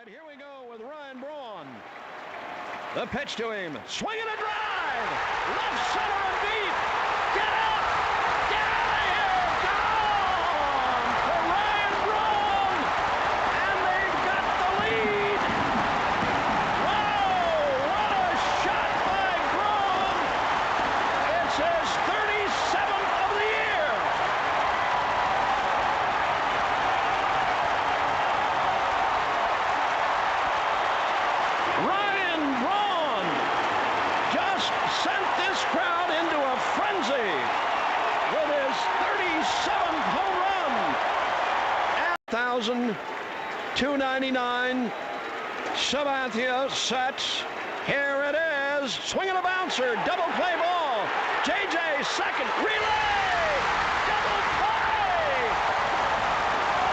Here we go with Ryan Braun. The pitch to him. Swing and a drive. Left center and deep. Get up. Get out of here. Gone for Ryan Braun. And they've got the lead. Wow. What a shot by Braun. It's his 37th of the year. Ryan Braun just sent this crowd into a frenzy with his 37th home run. At 1,299, Sabathia sets. Here it is. Swinging a bouncer. Double play ball. JJ second. Relay. Double play.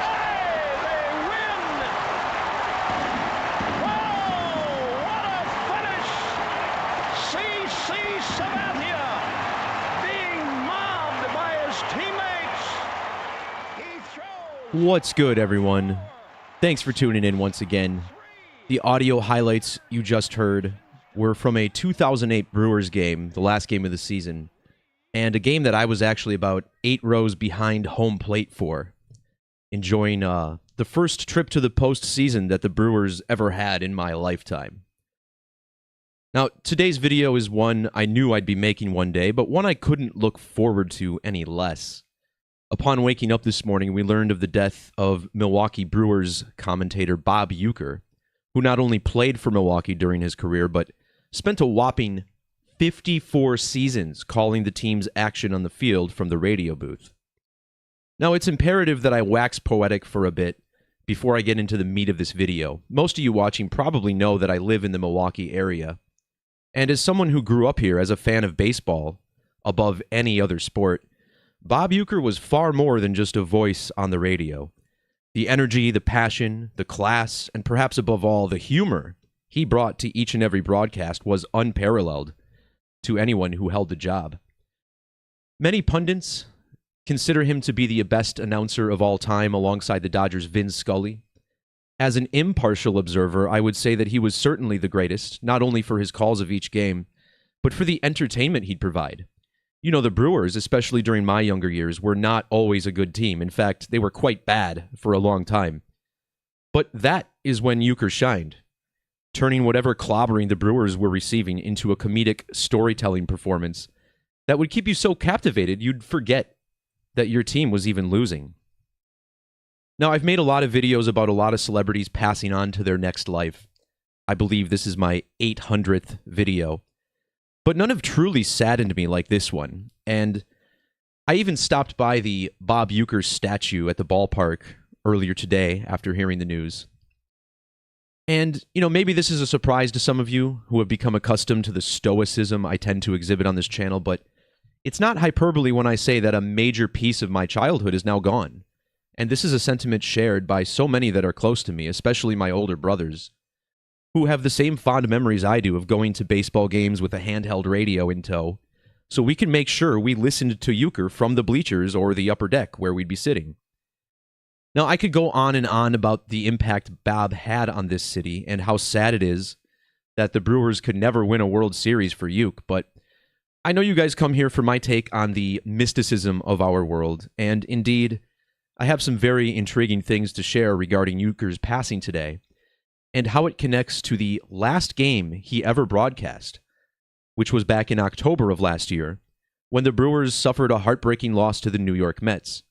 Hey, they win. Whoa, what a finish. C.C. Sabathia being mobbed by his teammates. He throws. What's good, everyone? Thanks for tuning in once again. The audio highlights you just heard were from a 2008 Brewers game, the last game of the season, and a game that I was actually about 8 rows behind home plate for, enjoying the first trip to the postseason that the Brewers ever had in my lifetime. Now, today's video is one I knew I'd be making one day, but one I couldn't look forward to any less. Upon waking up this morning, we learned of the death of Milwaukee Brewers commentator Bob Uecker, who not only played for Milwaukee during his career, but spent a whopping 54 seasons calling the team's action on the field from the radio booth. Now, it's imperative that I wax poetic for a bit before I get into the meat of this video. Most of you watching probably know that I live in the Milwaukee area, and as someone who grew up here as a fan of baseball above any other sport, Bob Uecker was far more than just a voice on the radio. The energy, the passion, the class, and perhaps above all, the humor he brought to each and every broadcast was unparalleled to anyone who held the job. Many pundits consider him to be the best announcer of all time alongside the Dodgers' Vin Scully. As an impartial observer, I would say that he was certainly the greatest, not only for his calls of each game, but for the entertainment he'd provide. You know, the Brewers, especially during my younger years, were not always a good team. In fact, they were quite bad for a long time. But that is when Uecker shined, turning whatever clobbering the Brewers were receiving into a comedic storytelling performance that would keep you so captivated you'd forget that your team was even losing. Now, I've made a lot of videos about a lot of celebrities passing on to their next life. I believe this is my 800th video. But none have truly saddened me like this one. And I even stopped by the Bob Uecker statue at the ballpark earlier today after hearing the news. And, you know, maybe this is a surprise to some of you who have become accustomed to the stoicism I tend to exhibit on this channel, but it's not hyperbole when I say that a major piece of my childhood is now gone. And this is a sentiment shared by so many that are close to me, especially my older brothers, who have the same fond memories I do of going to baseball games with a handheld radio in tow, so we can make sure we listened to Uecker from the bleachers or the upper deck where we'd be sitting. Now, I could go on and on about the impact Bob had on this city and how sad it is that the Brewers could never win a World Series for Ueck, but I know you guys come here for my take on the mysticism of our world, and indeed, I have some very intriguing things to share regarding Uecker's passing today, and how it connects to the last game he ever broadcast, which was back in October of last year, when the Brewers suffered a heartbreaking loss to the New York Mets.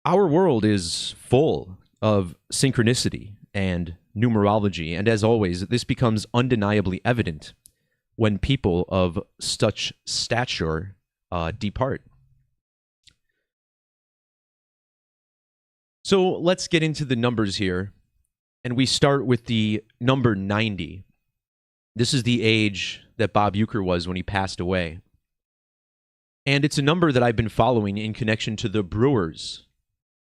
Our world is full of synchronicity and numerology, and as always, this becomes undeniably evident when people of such stature depart. So let's get into the numbers here. And we start with the number 90. This is the age that Bob Uecker was when he passed away. And it's a number that I've been following in connection to the Brewers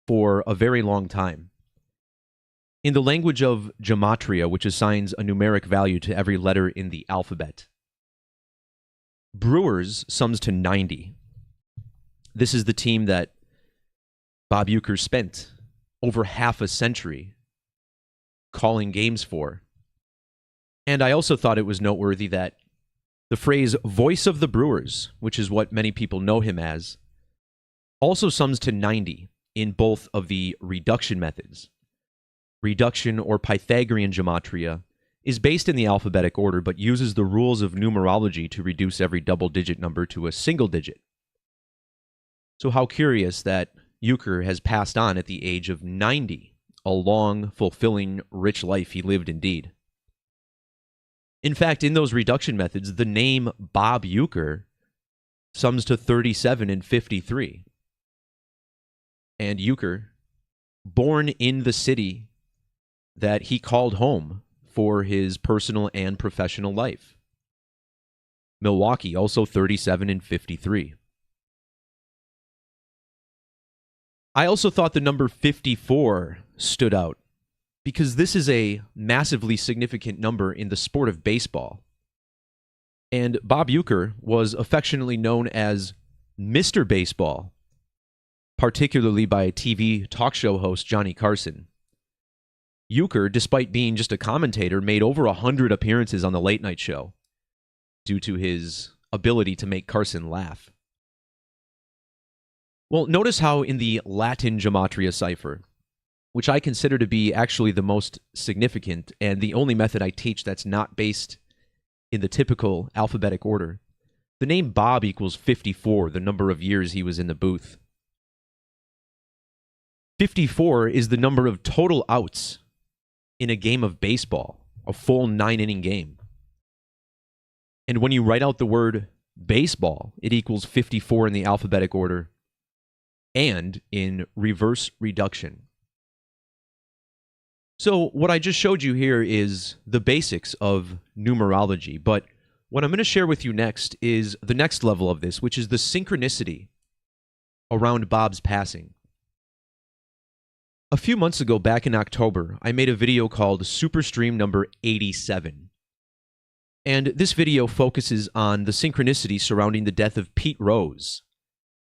for a very long time. In the language of Gematria, which assigns a numeric value to every letter in the alphabet, Brewers sums to 90. This is the team that Bob Uecker spent over half a century calling games for. And I also thought it was noteworthy that the phrase voice of the Brewers, which is what many people know him as, also sums to 90 in both of the reduction methods. Reduction or Pythagorean gematria is based in the alphabetic order but uses the rules of numerology to reduce every double-digit number to a single digit. So how curious that Uecker has passed on at the age of 90, a long, fulfilling, rich life he lived indeed. In fact, in those reduction methods, the name Bob Uecker sums to 37 and 53. And Uecker, born in the city that he called home for his personal and professional life. Milwaukee, also 37 and 53. I also thought the number 54 stood out because this is a massively significant number in the sport of baseball. And Bob Uecker was affectionately known as Mr. Baseball, particularly by TV talk show host Johnny Carson. Uecker, despite being just a commentator, made over 100 appearances on the late night show due to his ability to make Carson laugh. Well, notice how in the Latin Gematria cipher, which I consider to be actually the most significant and the only method I teach that's not based in the typical alphabetic order, the name Bob equals 54, the number of years he was in the booth. 54 is the number of total outs in a game of baseball, a full 9-inning game. And when you write out the word baseball, it equals 54 in the alphabetic order and in reverse reduction. So what I just showed you here is the basics of numerology, but what I'm going to share with you next is the next level of this, which is the synchronicity around Bob's passing. A few months ago, back in October, I made a video called Superstream number 87. And this video focuses on the synchronicity surrounding the death of Pete Rose,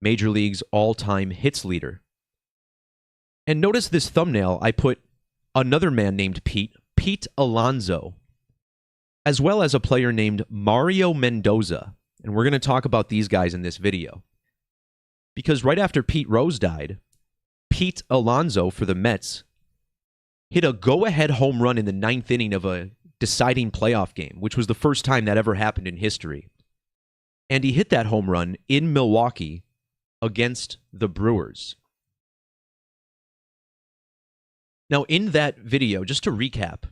Major League's all-time hits leader. And notice this thumbnail, I put another man named Pete Alonso, as well as a player named Mario Mendoza. And we're going to talk about these guys in this video. Because right after Pete Rose died, Pete Alonso for the Mets hit a go-ahead home run in the 9th inning of a deciding playoff game, which was the first time that ever happened in history. And he hit that home run in Milwaukee against the Brewers. Now, in that video, just to recap,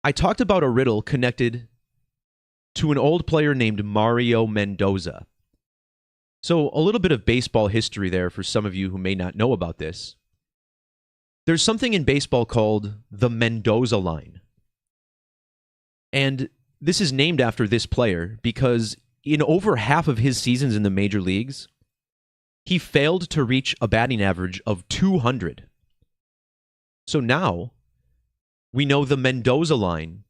I talked about a riddle connected to an old player named Mario Mendoza. So, a little bit of baseball history there for some of you who may not know about this. There's something in baseball called the Mendoza line. And this is named after this player because in over half of his seasons in the major leagues, he failed to reach a batting average of 200. So now, we know the Mendoza line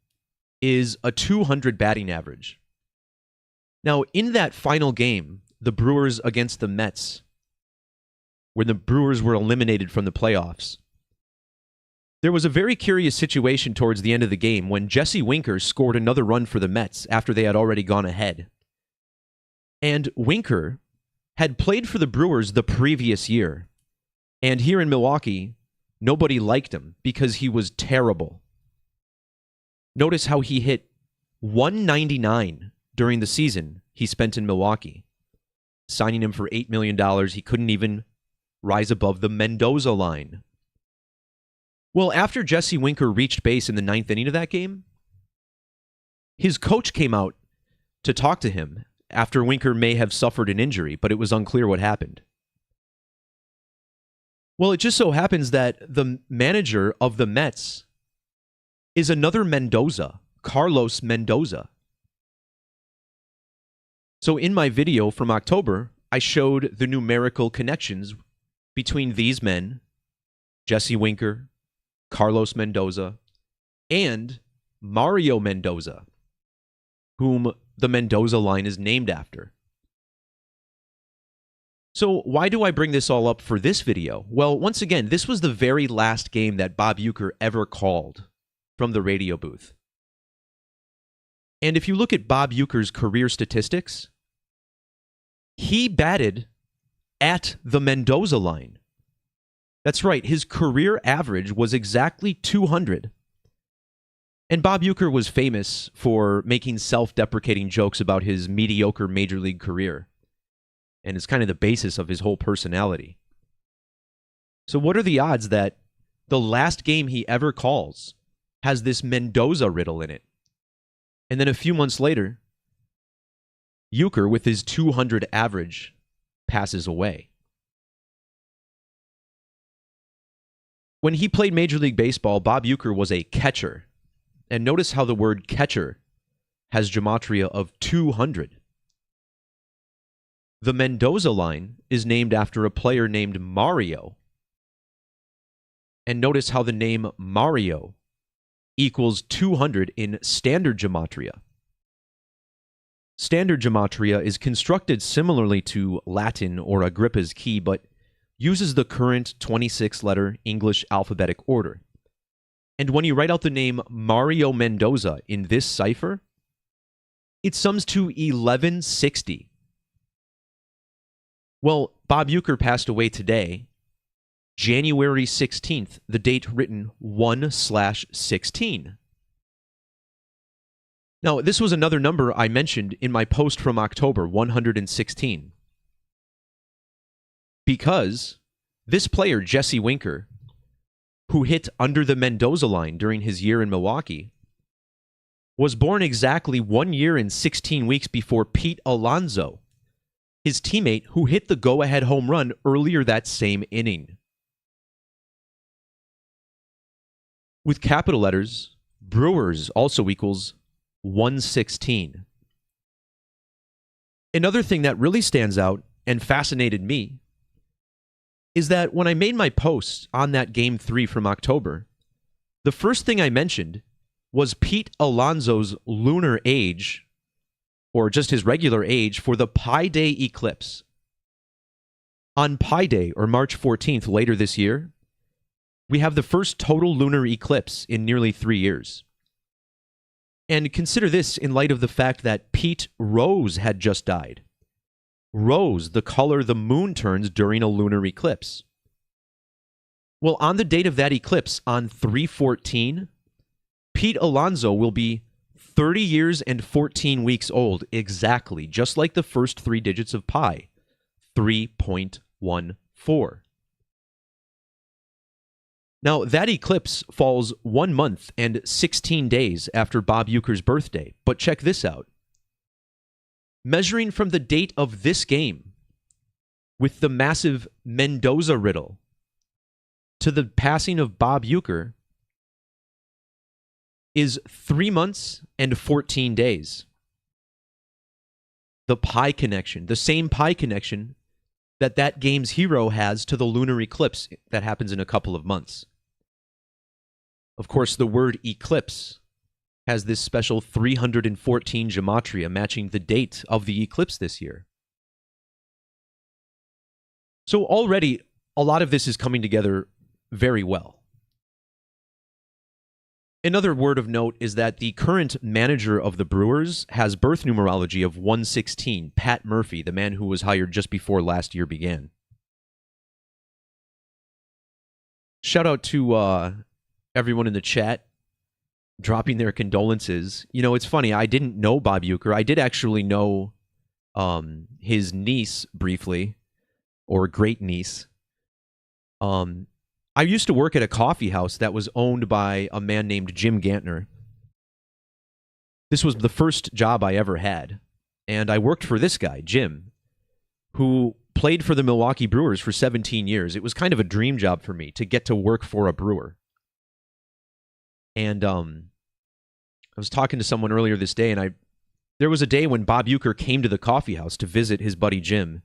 is a 200 batting average. Now, in that final game, the Brewers against the Mets, when the Brewers were eliminated from the playoffs, there was a very curious situation towards the end of the game when Jesse Winker scored another run for the Mets after they had already gone ahead. And Winker had played for the Brewers the previous year. And here in Milwaukee, nobody liked him because he was terrible. Notice how he hit 199 during the season he spent in Milwaukee. Signing him for $8 million, he couldn't even rise above the Mendoza line. Well, after Jesse Winker reached base in the 9th inning of that game, his coach came out to talk to him after Winker may have suffered an injury, but it was unclear what happened. Well, it just so happens that the manager of the Mets is another Mendoza, Carlos Mendoza. So in my video from October, I showed the numerical connections between these men, Jesse Winker, Carlos Mendoza, and Mario Mendoza, whom the Mendoza line is named after. So why do I bring this all up for this video? Well, once again, this was the very last game that Bob Uecker ever called from the radio booth. And if you look at Bob Uecker's career statistics, he batted at the Mendoza line. That's right, his career average was exactly 200. And Bob Uecker was famous for making self-deprecating jokes about his mediocre major league career. And it's kind of the basis of his whole personality. So what are the odds that the last game he ever calls has this Mendoza riddle in it? And then a few months later, Uecker, with his 200 average, passes away. When he played Major League Baseball, Bob Uecker was a catcher. And notice how the word catcher has gematria of 200. The Mendoza line is named after a player named Mario. And notice how the name Mario equals 200 in standard gematria. Standard gematria is constructed similarly to Latin or Agrippa's key, but uses the current 26-letter English alphabetic order. And when you write out the name Mario Mendoza in this cipher, it sums to 1160. Well, Bob Uecker passed away today, January 16th, the date written 1/16. Now, this was another number I mentioned in my post from October, 116. Because this player, Jesse Winker, who hit under the Mendoza line during his year in Milwaukee, was born exactly 1 year and 16 weeks before Pete Alonso, his teammate who hit the go-ahead home run earlier that same inning. With capital letters, Brewers also equals 116. Another thing that really stands out and fascinated me is that when I made my post on that Game 3 from October, the first thing I mentioned was Pete Alonso's lunar age, or just his regular age, for the Pi Day eclipse. On Pi Day, or March 14th, later this year, we have the first total lunar eclipse in nearly 3 years. And consider this in light of the fact that Pete Rose had just died. Rose, the color the moon turns during a lunar eclipse. Well, on the date of that eclipse, on 3/14, Pete Alonso will be 30 years and 14 weeks old, exactly, just like the first 3 digits of pi, 3.14. Now, that eclipse falls 1 month and 16 days after Bob Uecker's birthday, but check this out. Measuring from the date of this game, with the massive Mendoza riddle, to the passing of Bob Uecker, is 3 months and 14 days. The pi connection, the same pi connection that game's hero has to the lunar eclipse that happens in a couple of months. Of course, the word eclipse has this special 314 gematria matching the date of the eclipse this year. So already, a lot of this is coming together very well. Another word of note is that the current manager of the Brewers has birth numerology of 116, Pat Murphy, the man who was hired just before last year began. Shout out to everyone in the chat dropping their condolences. You know, it's funny, I didn't know Bob Uecker. I did actually know his niece briefly, or great niece. I used to work at a coffee house that was owned by a man named Jim Gantner. This was the first job I ever had. And I worked for this guy, Jim, who played for the Milwaukee Brewers for 17 years. It was kind of a dream job for me to get to work for a brewer. And I was talking to someone earlier this day, and there was a day when Bob Uecker came to the coffee house to visit his buddy Jim,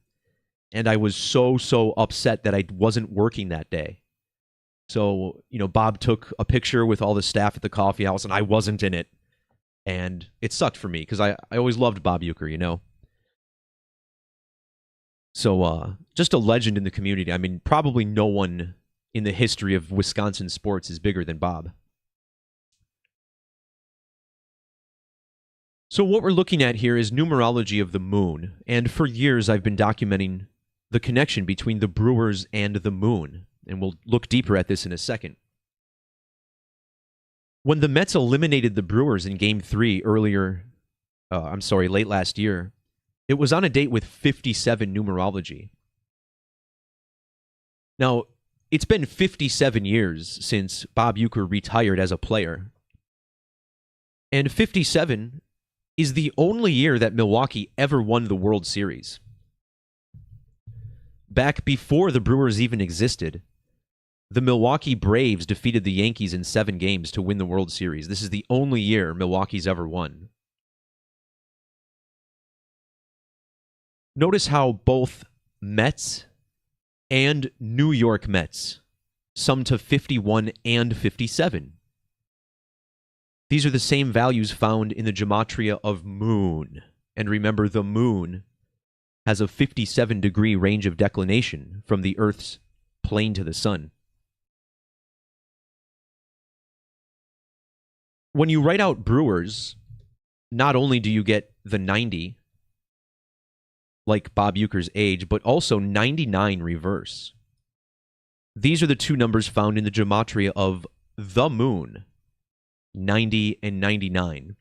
and I was so upset that I wasn't working that day. So, you know, Bob took a picture with all the staff at the coffee house, and I wasn't in it. And it sucked for me, because I always loved Bob Uecker, you know? So, just a legend in the community. I mean, probably no one in the history of Wisconsin sports is bigger than Bob. So what we're looking at here is numerology of the moon, and for years I've been documenting the connection between the Brewers and the moon, and we'll look deeper at this in a second. When the Mets eliminated the Brewers in Game 3 late last year, it was on a date with 57 numerology. Now, it's been 57 years since Bob Uecker retired as a player, and 57 is the only year that Milwaukee ever won the World Series. Back before the Brewers even existed, the Milwaukee Braves defeated the Yankees in 7 games to win the World Series. This is the only year Milwaukee's ever won. Notice how both Mets and New York Mets sum to 51 and 57. These are the same values found in the Gematria of moon. And remember, the moon has a 57-degree range of declination from the Earth's plane to the sun. When you write out Brewers, not only do you get the 90, like Bob Uecker's age, but also 99 reverse. These are the two numbers found in the Gematria of the moon, 90 and 99.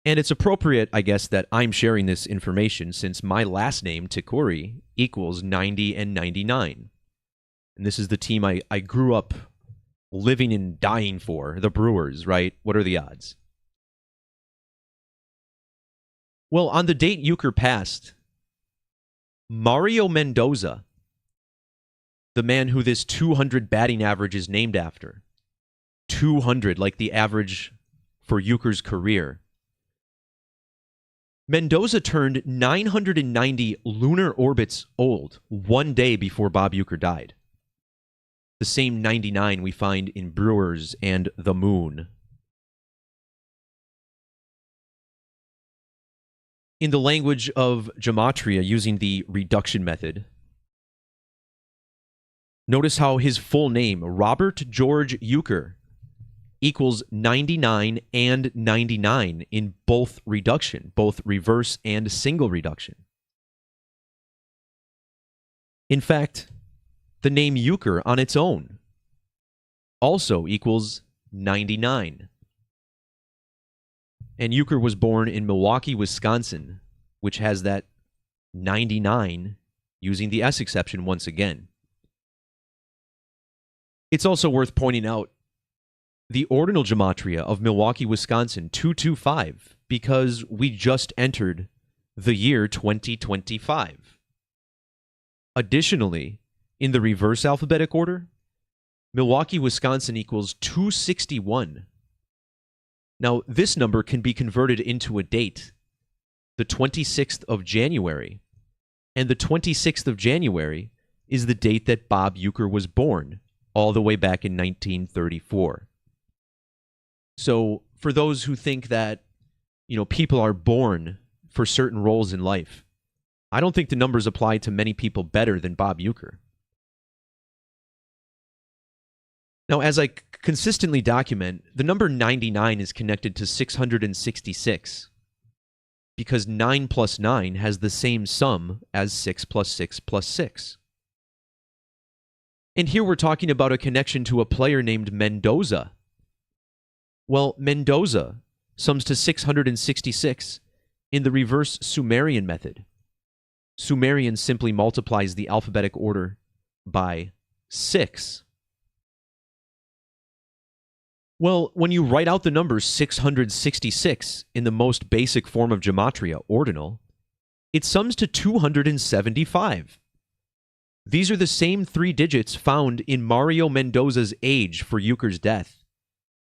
And it's appropriate, I guess, that I'm sharing this information since my last name, Tikuri, equals 90 and 99. And this is the team I grew up living and dying for, the Brewers, right? What are the odds? Well, on the date Uecker passed, Mario Mendoza, the man who this 200 batting average is named after, 200, like the average for Uecker's career. Mendoza turned 990 lunar orbits old 1 day before Bob Uecker died. The same 99 we find in Brewers and the moon. In the language of Gematria, using the reduction method, notice how his full name, Robert George Uecker, equals 99 and 99 in both reduction, both reverse and single reduction. In fact, the name Uecker on its own also equals 99. And Uecker was born in Milwaukee, Wisconsin, which has that 99 using the S exception once again. It's also worth pointing out the ordinal Gematria of Milwaukee, Wisconsin, 225, because we just entered the year 2025. Additionally, in the reverse alphabetic order, Milwaukee, Wisconsin equals 261. Now, this number can be converted into a date, the 26th of January, and the 26th of January is the date that Bob Uecker was born, all the way back in 1934. So, for those who think that, people are born for certain roles in life, I don't think the numbers apply to many people better than Bob Uecker. Now, as I consistently document, the number 99 is connected to 666 because 9 plus 9 has the same sum as 6 plus 6 plus 6. And here we're talking about a connection to a player named Mendoza. Well, Mendoza sums to 666 in the reverse Sumerian method. Sumerian simply multiplies the alphabetic order by 6. Well, when you write out the number 666 in the most basic form of Gematria, ordinal, it sums to 275. These are the same 3 digits found in Mario Mendoza's age for Uecker's death,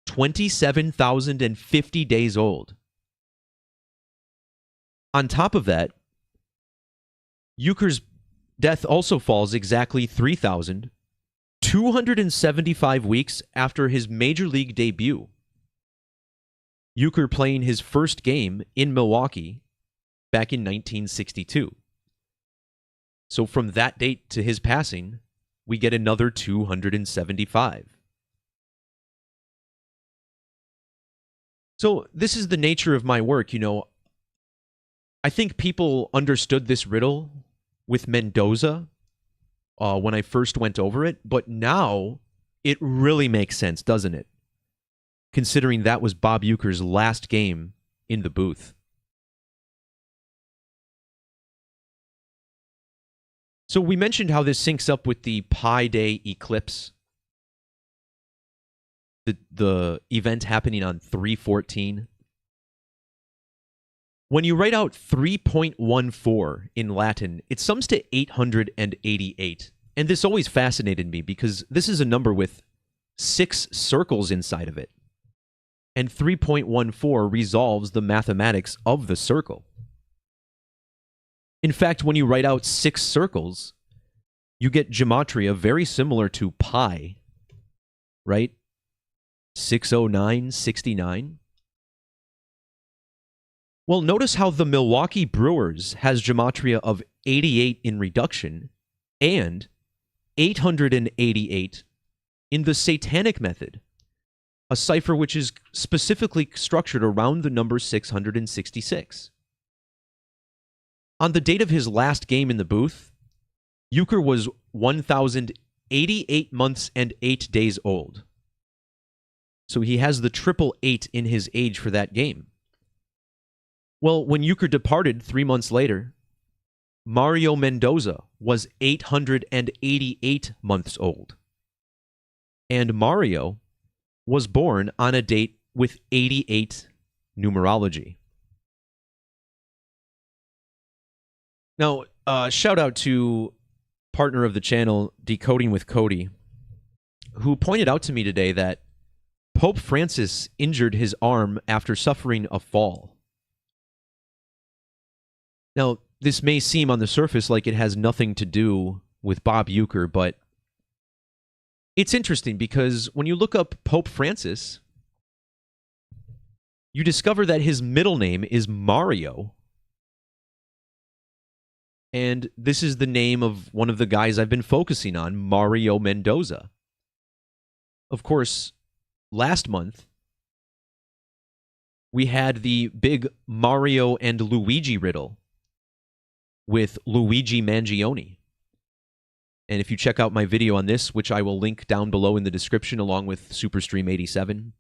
27,050 days old. On top of that, Uecker's death also falls exactly 3,275 weeks after his major league debut. Uecker playing his first game in Milwaukee back in 1962. So from that date to his passing, we get another 275. So this is the nature of my work, you know. I think people understood this riddle with Mendoza when I first went over it, but now it really makes sense, doesn't it? Considering that was Bob Uecker's last game in the booth. So we mentioned how this syncs up with the Pi Day eclipse. The event happening on 3/14. When you write out 3.14 in Latin, it sums to 888. And this always fascinated me because this is a number with 6 circles inside of it. And 3.14 resolves the mathematics of the circle. In fact, when you write out 6 circles, you get gematria very similar to pi, right? 60969. Well, notice how the Milwaukee Brewers has gematria of 88 in reduction and 888 in the satanic method, a cipher which is specifically structured around the number 666. On the date of his last game in the booth, Uecker was 1,088 months and 8 days old. So he has the 888 in his age for that game. Well, when Uecker departed 3 months later, Mario Mendoza was 888 months old. And Mario was born on a date with 88 numerology. Now, shout out to partner of the channel, Decoding with Cody, who pointed out to me today that Pope Francis injured his arm after suffering a fall. Now, this may seem on the surface like it has nothing to do with Bob Uecker, but it's interesting because when you look up Pope Francis, you discover that his middle name is Mario. And this is the name of one of the guys I've been focusing on, Mario Mendoza. Of course, last month, we had the big Mario and Luigi riddle with Luigi Mangione. And if you check out my video on this, which I will link down below in the description along with Superstream 87,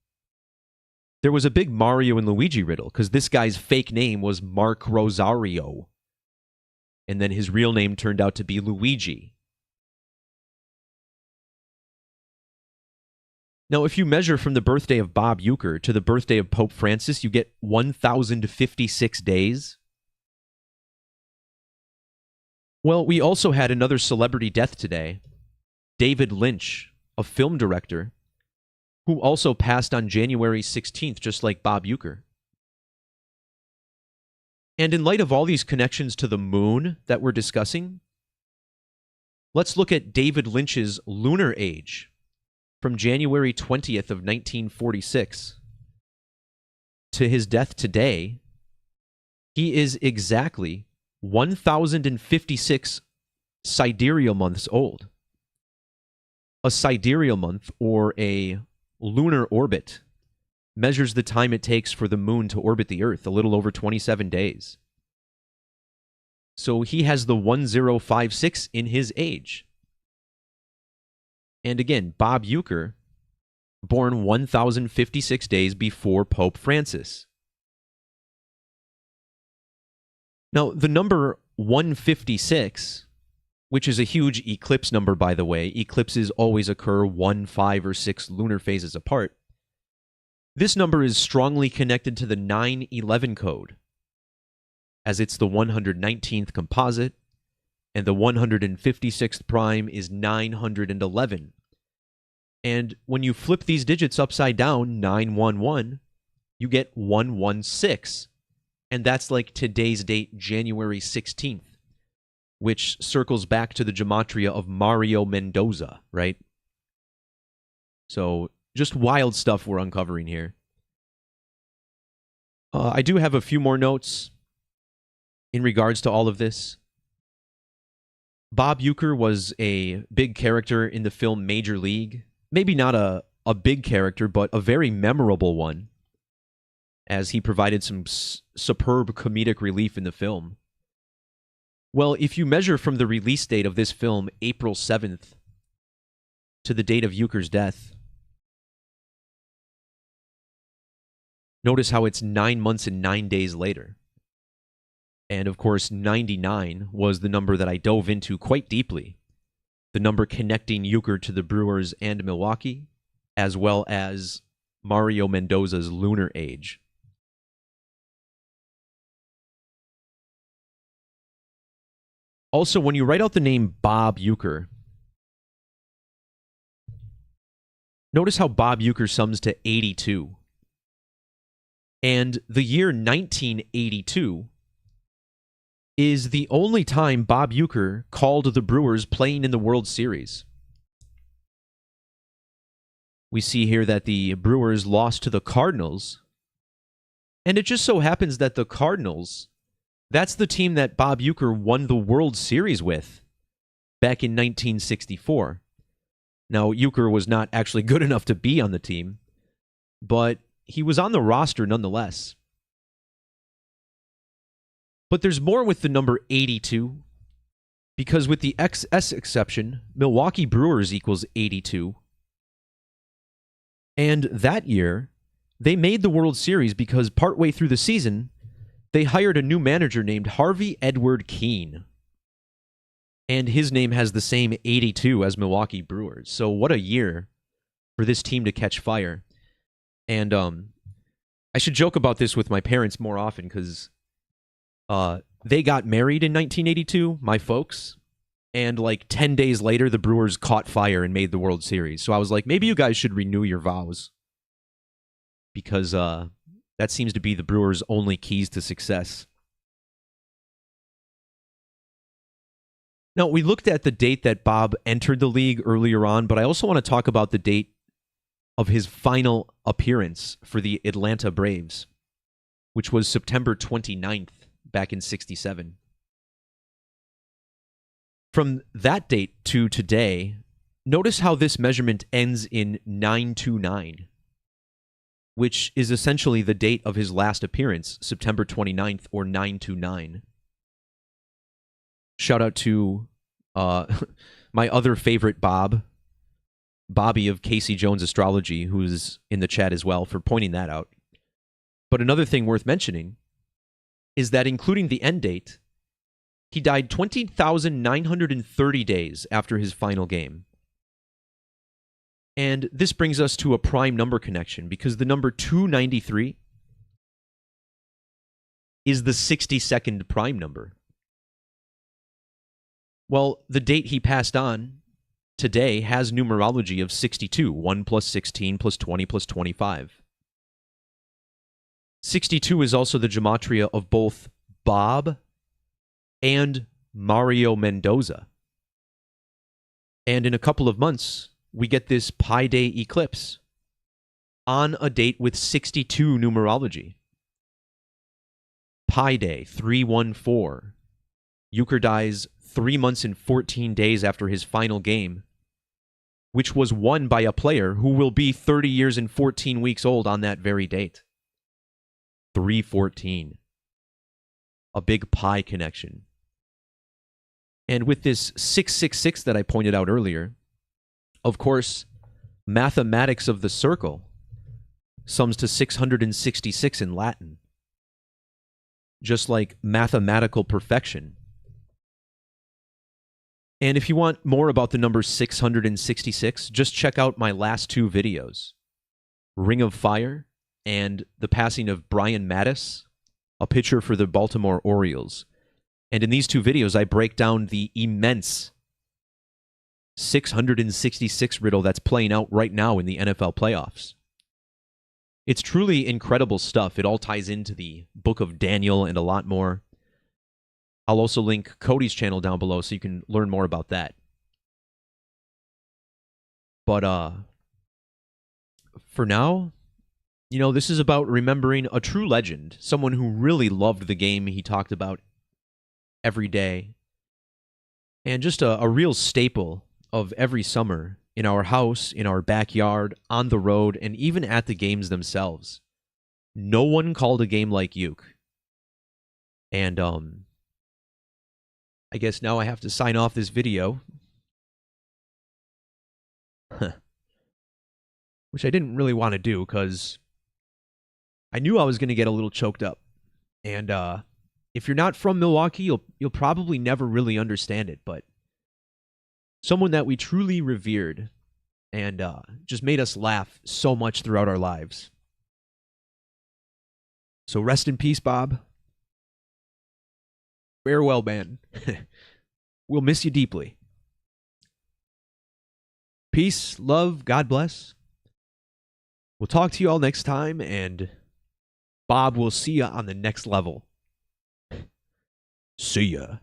there was a big Mario and Luigi riddle because this guy's fake name was Mark Rosario. And then his real name turned out to be Luigi. Now, if you measure from the birthday of Bob Uecker to the birthday of Pope Francis, you get 1,056 days. Well, we also had another celebrity death today, David Lynch, a film director, who also passed on January 16th, just like Bob Uecker. And in light of all these connections to the moon that we're discussing, let's look at David Lynch's lunar age from January 20th of 1946 to his death today. He is exactly 1,056 sidereal months old. A sidereal month, or a lunar orbit, measures the time it takes for the moon to orbit the Earth, a little over 27 days. So he has the 1056 in his age. And again, Bob Uecker, born 1,056 days before Pope Francis. Now, the number 156, which is a huge eclipse number, by the way, eclipses always occur 1, 5, or 6 lunar phases apart. This number is strongly connected to the 911 code, as it's the 119th composite, and the 156th prime is 911. And when you flip these digits upside down, 911, you get 116. And that's like today's date, January 16th, which circles back to the gematria of Mario Mendoza, right? So just wild stuff we're uncovering here. I do have a few more notes in regards to all of this. Bob Uecker was a big character in the film Major League. Maybe not a big character, but a very memorable one. as he provided some superb comedic relief in the film. Well, if you measure from the release date of this film, April 7th, to the date of Uecker's death, notice how it's 9 months and 9 days later. And of course, 99 was the number that I dove into quite deeply. The number connecting Uecker to the Brewers and Milwaukee, as well as Mario Mendoza's lunar age. Also, when you write out the name Bob Uecker, notice how Bob Uecker sums to 82. And the year 1982 is the only time Bob Uecker called the Brewers playing in the World Series. We see here that the Brewers lost to the Cardinals, and it just so happens that the Cardinals, that's the team that Bob Uecker won the World Series with back in 1964. Now, Uecker was not actually good enough to be on the team, but he was on the roster nonetheless. But there's more with the number 82, because with the XS exception, Milwaukee Brewers equals 82. And that year, they made the World Series because partway through the season, they hired a new manager named Harvey Edward Keene. And his name has the same 82 as Milwaukee Brewers. So what a year for this team to catch fire. And I should joke about this with my parents more often because they got married in 1982, my folks. And like 10 days later, the Brewers caught fire and made the World Series. So I was like, maybe you guys should renew your vows. Because that seems to be the Brewers' only keys to success. Now, we looked at the date that Bob entered the league earlier on, but I also want to talk about the date of his final appearance for the Atlanta Braves, which was September 29th, back in '67. From that date to today, notice how this measurement ends in 929, which is essentially the date of his last appearance, September 29th, or 929. Shout out to my other favorite Bobby of Casey Jones Astrology, who's in the chat as well, for pointing that out. But another thing worth mentioning is that including the end date, he died 20,930 days after his final game. And this brings us to a prime number connection, because the number 293 is the 62nd prime number. Well, the date he passed on today has numerology of 62, 1 plus 16 plus 20 plus 25. 62 is also the gematria of both Bob and Mario Mendoza. And in a couple of months, we get this Pi Day eclipse on a date with 62 numerology. Pi Day 314. Uecker dies 3 months and 14 days after his final game, which was won by a player who will be 30 years and 14 weeks old on that very date. 314. A big pi connection. And with this 666 that I pointed out earlier, of course, mathematics of the circle sums to 666 in Latin. Just like mathematical perfection. And if you want more about the number 666, just check out my last two videos. Ring of Fire and the passing of Brian Mattis, a pitcher for the Baltimore Orioles. And in these two videos, I break down the immense 666 riddle that's playing out right now in the NFL playoffs. It's truly incredible stuff. It all ties into the book of Daniel and a lot more. I'll also link Cody's channel down below so you can learn more about that. But for now, you know, this is about remembering a true legend, someone who really loved the game he talked about every day, and just a real staple of every summer in our house, in our backyard, on the road, and even at the games themselves. No one called a game like Uke. And I guess now I have to sign off this video. Which I didn't really want to do because I knew I was going to get a little choked up. And if you're not from Milwaukee, you'll probably never really understand it, but someone that we truly revered and just made us laugh so much throughout our lives. So rest in peace, Bob. Farewell, man. We'll miss you deeply. Peace, love, God bless. We'll talk to you all next time, and Bob will see you on the next level. See ya.